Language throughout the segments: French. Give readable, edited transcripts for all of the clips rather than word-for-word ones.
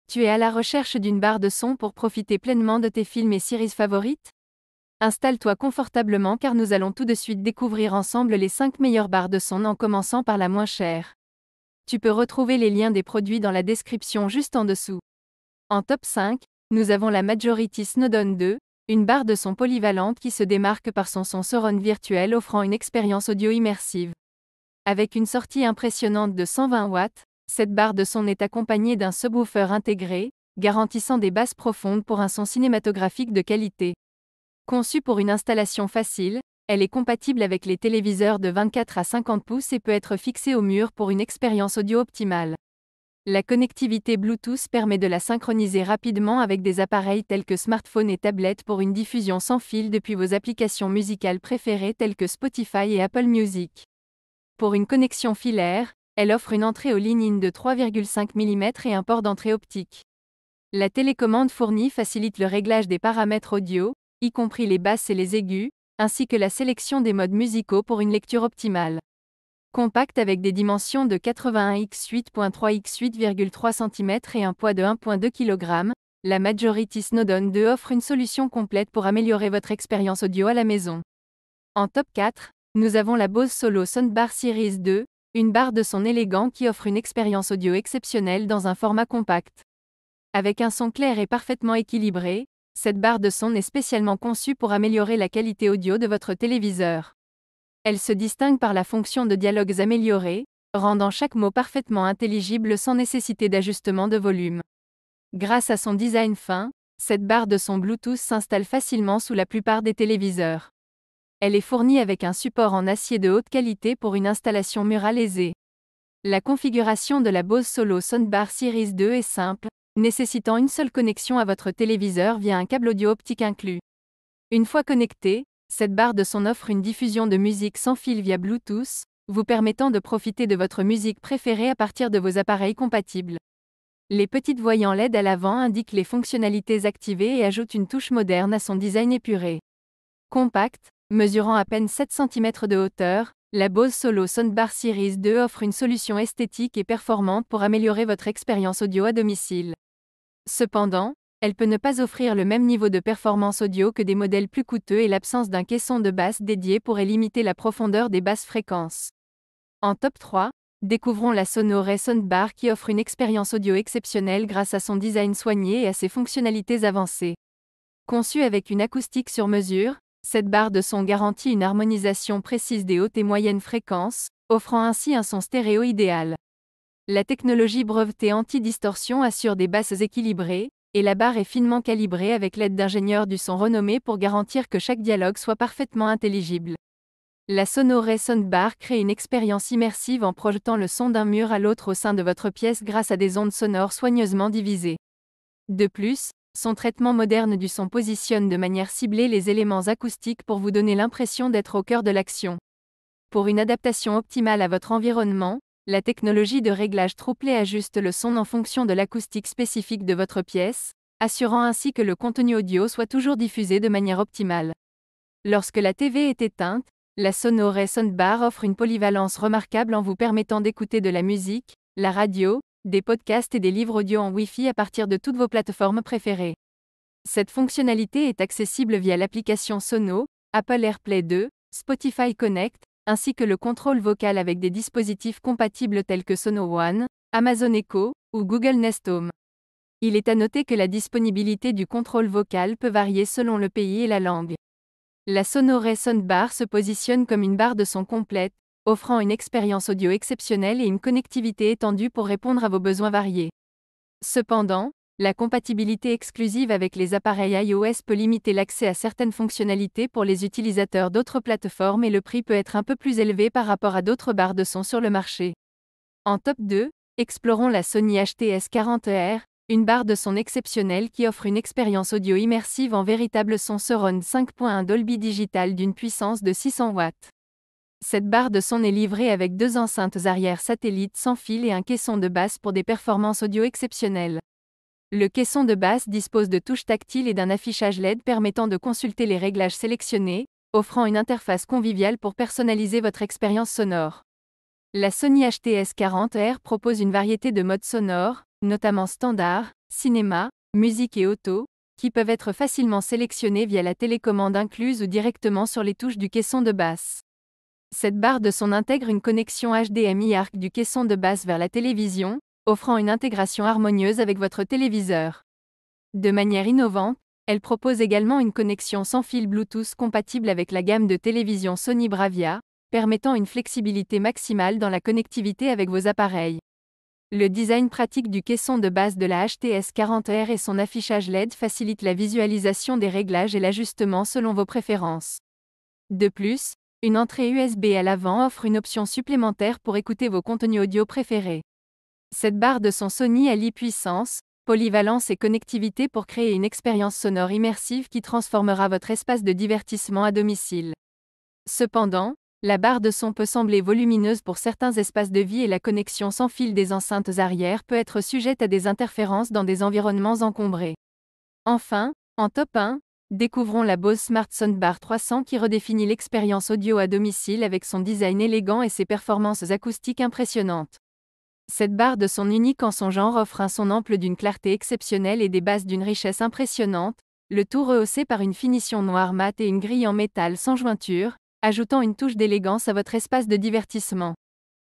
Tu es à la recherche d'une barre de son pour profiter pleinement de tes films et séries favorites? Installe-toi confortablement car nous allons tout de suite découvrir ensemble les 5 meilleures barres de son en commençant par la moins chère. Tu peux retrouver les liens des produits dans la description juste en dessous. En top 5, nous avons la Majority Snowdon 2, une barre de son polyvalente qui se démarque par son son surround virtuel offrant une expérience audio immersive. Avec une sortie impressionnante de 120 watts, cette barre de son est accompagnée d'un subwoofer intégré, garantissant des basses profondes pour un son cinématographique de qualité. Conçue pour une installation facile, elle est compatible avec les téléviseurs de 24 à 50 pouces et peut être fixée au mur pour une expérience audio optimale. La connectivité Bluetooth permet de la synchroniser rapidement avec des appareils tels que smartphones et tablettes pour une diffusion sans fil depuis vos applications musicales préférées telles que Spotify et Apple Music. Pour une connexion filaire, elle offre une entrée aux lignes in de 3,5 mm et un port d'entrée optique. La télécommande fournie facilite le réglage des paramètres audio, y compris les basses et les aigus, ainsi que la sélection des modes musicaux pour une lecture optimale. Compacte avec des dimensions de 81 x 8.3 x 8,3 cm et un poids de 1,2 kg, la Majority Snowdon 2 offre une solution complète pour améliorer votre expérience audio à la maison. En top 4, nous avons la Bose Solo Soundbar Series 2, une barre de son élégant qui offre une expérience audio exceptionnelle dans un format compact. Avec un son clair et parfaitement équilibré, cette barre de son est spécialement conçue pour améliorer la qualité audio de votre téléviseur. Elle se distingue par la fonction de dialogues améliorés, rendant chaque mot parfaitement intelligible sans nécessité d'ajustement de volume. Grâce à son design fin, cette barre de son Bluetooth s'installe facilement sous la plupart des téléviseurs. Elle est fournie avec un support en acier de haute qualité pour une installation murale aisée. La configuration de la Bose Solo Soundbar Series 2 est simple, nécessitant une seule connexion à votre téléviseur via un câble audio optique inclus. Une fois connectée, cette barre de son offre une diffusion de musique sans fil via Bluetooth, vous permettant de profiter de votre musique préférée à partir de vos appareils compatibles. Les petites voyants LED à l'avant indiquent les fonctionnalités activées et ajoutent une touche moderne à son design épuré. Compacte, mesurant à peine 7 cm de hauteur, la Bose Solo Soundbar Series 2 offre une solution esthétique et performante pour améliorer votre expérience audio à domicile. Cependant, elle peut ne pas offrir le même niveau de performance audio que des modèles plus coûteux et l'absence d'un caisson de basse dédié pourrait limiter la profondeur des basses fréquences. En top 3, découvrons la Sonore Soundbar qui offre une expérience audio exceptionnelle grâce à son design soigné et à ses fonctionnalités avancées. Conçue avec une acoustique sur mesure, cette barre de son garantit une harmonisation précise des hautes et moyennes fréquences, offrant ainsi un son stéréo idéal. La technologie brevetée anti-distorsion assure des basses équilibrées, et la barre est finement calibrée avec l'aide d'ingénieurs du son renommés pour garantir que chaque dialogue soit parfaitement intelligible. La Sonore Soundbar crée une expérience immersive en projetant le son d'un mur à l'autre au sein de votre pièce grâce à des ondes sonores soigneusement divisées. De plus, son traitement moderne du son positionne de manière ciblée les éléments acoustiques pour vous donner l'impression d'être au cœur de l'action. Pour une adaptation optimale à votre environnement, la technologie de réglage troublé ajuste le son en fonction de l'acoustique spécifique de votre pièce, assurant ainsi que le contenu audio soit toujours diffusé de manière optimale. Lorsque la TV est éteinte, la Sonore Soundbar offre une polyvalence remarquable en vous permettant d'écouter de la musique, la radio, des podcasts et des livres audio en Wi-Fi à partir de toutes vos plateformes préférées. Cette fonctionnalité est accessible via l'application Sono, Apple AirPlay 2, Spotify Connect, ainsi que le contrôle vocal avec des dispositifs compatibles tels que Sono One, Amazon Echo ou Google Nest Home. Il est à noter que la disponibilité du contrôle vocal peut varier selon le pays et la langue. La Sonore Soundbar se positionne comme une barre de son complète, offrant une expérience audio exceptionnelle et une connectivité étendue pour répondre à vos besoins variés. Cependant, la compatibilité exclusive avec les appareils iOS peut limiter l'accès à certaines fonctionnalités pour les utilisateurs d'autres plateformes et le prix peut être un peu plus élevé par rapport à d'autres barres de son sur le marché. En top 2, explorons la Sony HTS40R, une barre de son exceptionnelle qui offre une expérience audio immersive en véritable son surround 5.1 Dolby Digital d'une puissance de 600 watts. Cette barre de son est livrée avec 2 enceintes arrière satellites sans fil et un caisson de basse pour des performances audio exceptionnelles. Le caisson de basse dispose de touches tactiles et d'un affichage LED permettant de consulter les réglages sélectionnés, offrant une interface conviviale pour personnaliser votre expérience sonore. La Sony HTS40R propose une variété de modes sonores, notamment standard, cinéma, musique et auto, qui peuvent être facilement sélectionnés via la télécommande incluse ou directement sur les touches du caisson de basse. Cette barre de son intègre une connexion HDMI ARC du caisson de basse vers la télévision, offrant une intégration harmonieuse avec votre téléviseur. De manière innovante, elle propose également une connexion sans fil Bluetooth compatible avec la gamme de télévision Sony Bravia, permettant une flexibilité maximale dans la connectivité avec vos appareils. Le design pratique du caisson de base de la HTS40R et son affichage LED facilitent la visualisation des réglages et l'ajustement selon vos préférences. De plus, une entrée USB à l'avant offre une option supplémentaire pour écouter vos contenus audio préférés. Cette barre de son Sony allie puissance, polyvalence et connectivité pour créer une expérience sonore immersive qui transformera votre espace de divertissement à domicile. Cependant, la barre de son peut sembler volumineuse pour certains espaces de vie et la connexion sans fil des enceintes arrière peut être sujette à des interférences dans des environnements encombrés. Enfin, en top 1, découvrons la Bose Smart Soundbar 300 qui redéfinit l'expérience audio à domicile avec son design élégant et ses performances acoustiques impressionnantes. Cette barre de son unique en son genre offre un son ample d'une clarté exceptionnelle et des basses d'une richesse impressionnante, le tout rehaussé par une finition noire mat et une grille en métal sans jointure, ajoutant une touche d'élégance à votre espace de divertissement.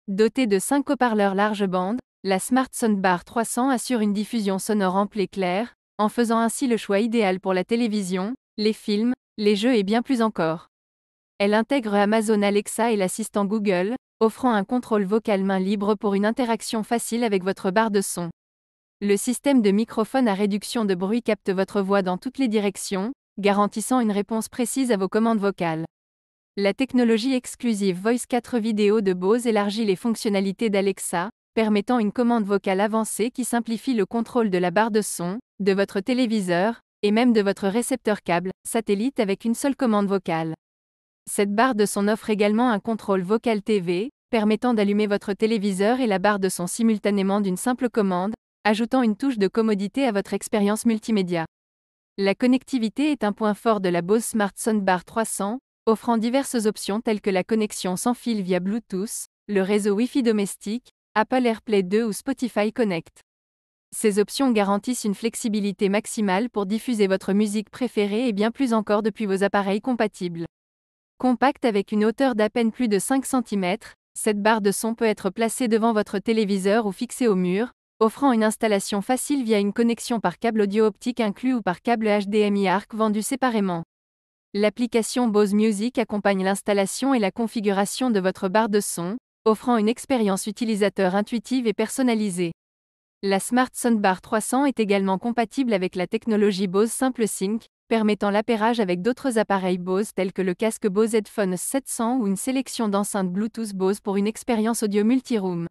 Dotée de 5 haut-parleurs large bande, la Smart Soundbar 300 assure une diffusion sonore ample et claire, en faisant ainsi le choix idéal pour la télévision, les films, les jeux et bien plus encore. Elle intègre Amazon Alexa et l'assistant Google, offrant un contrôle vocal main libre pour une interaction facile avec votre barre de son. Le système de microphone à réduction de bruit capte votre voix dans toutes les directions, garantissant une réponse précise à vos commandes vocales. La technologie exclusive Voice 4 Vidéo de Bose élargit les fonctionnalités d'Alexa, permettant une commande vocale avancée qui simplifie le contrôle de la barre de son, de votre téléviseur, et même de votre récepteur câble, satellite avec une seule commande vocale. Cette barre de son offre également un contrôle vocal TV, permettant d'allumer votre téléviseur et la barre de son simultanément d'une simple commande, ajoutant une touche de commodité à votre expérience multimédia. La connectivité est un point fort de la Bose Smart Soundbar 300, offrant diverses options telles que la connexion sans fil via Bluetooth, le réseau Wi-Fi domestique, Apple AirPlay 2 ou Spotify Connect. Ces options garantissent une flexibilité maximale pour diffuser votre musique préférée et bien plus encore depuis vos appareils compatibles. Compacte avec une hauteur d'à peine plus de 5 cm, cette barre de son peut être placée devant votre téléviseur ou fixée au mur, offrant une installation facile via une connexion par câble audio optique inclus ou par câble HDMI ARC vendu séparément. L'application Bose Music accompagne l'installation et la configuration de votre barre de son, offrant une expérience utilisateur intuitive et personnalisée. La Smart Soundbar 300 est également compatible avec la technologie Bose SimpleSync, permettant l'appairage avec d'autres appareils Bose tels que le casque Bose Headphones 700 ou une sélection d'enceintes Bluetooth Bose pour une expérience audio multiroom.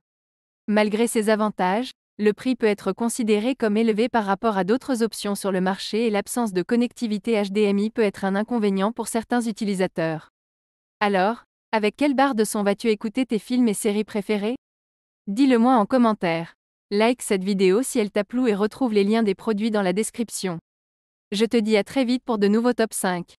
Malgré ces avantages, le prix peut être considéré comme élevé par rapport à d'autres options sur le marché et l'absence de connectivité HDMI peut être un inconvénient pour certains utilisateurs. Alors, avec quelle barre de son vas-tu écouter tes films et séries préférés? Dis-le moi en commentaire. Like cette vidéo si elle t'a plu et retrouve les liens des produits dans la description. Je te dis à très vite pour de nouveaux top 5.